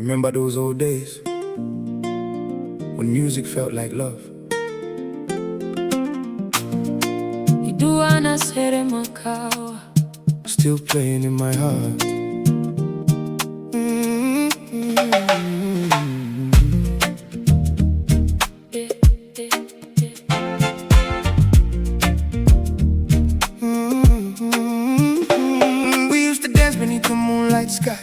Remember those old days when music felt like love. Iduana sere makawa, still playing in my heart. We used to dance beneath the moonlight sky,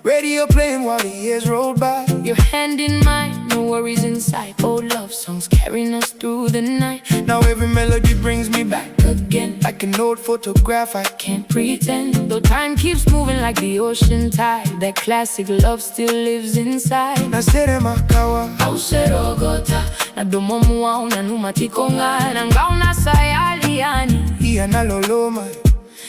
radio playing while the years rolled by. Your hand in mine, no worries inside. Old love songs carrying us through the night. Now every melody brings me back Again, like an old photograph. I can't pretend, though time keeps moving like the ocean tide. That classic love still lives inside. nasere makawa, Auserogota, na domomu wao na numa tikonga, na ngao na sayali yani. iya na Loloma.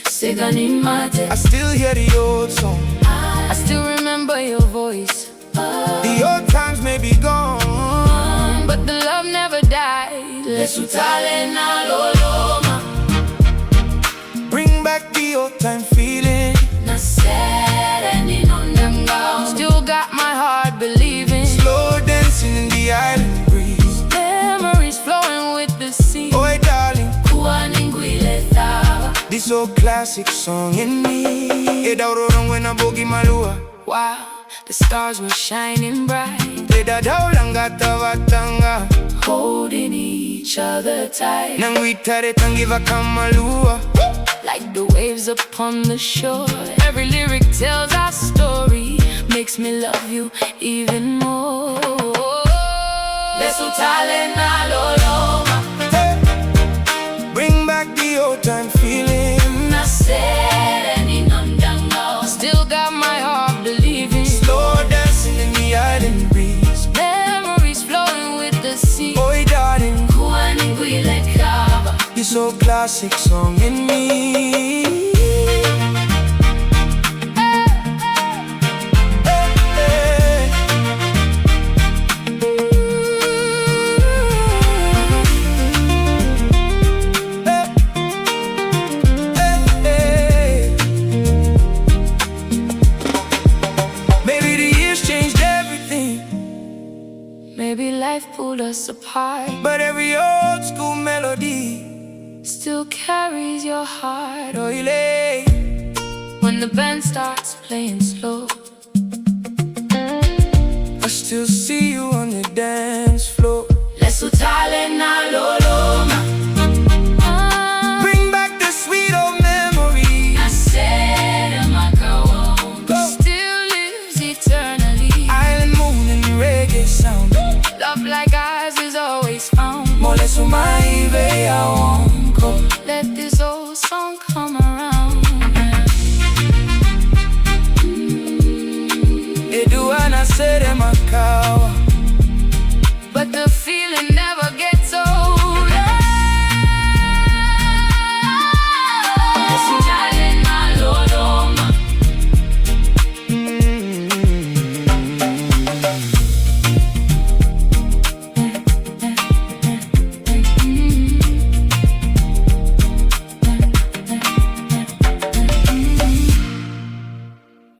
Sega ni mate, I still hear the old song. I still remember your voice. The old times may be gone, But the love never died. Lesu na Loloma. bring back the old time feeling. Still got my heart believing. Slow dancing in the island breeze. Memories flowing with the sea. Oh darling, this old classic song in me. Edaurorong when I bogi malua. Wow, the stars were shining bright, Edadaulangata watanga, holding each other tight, nangwitare tangiva kamalua. like the waves upon the shore. Every lyric tells our story, makes me love you even more. Lesu na Loloma. Hey, bring back the old time feeling. Still got my heart believing. Slow dancing in the island breeze. Memories flowing with the sea. Oh darling, this old classic song in me. Maybe life pulled us apart, But every old school melody, still carries your heart. oh lay. When the band starts playing slow, I still see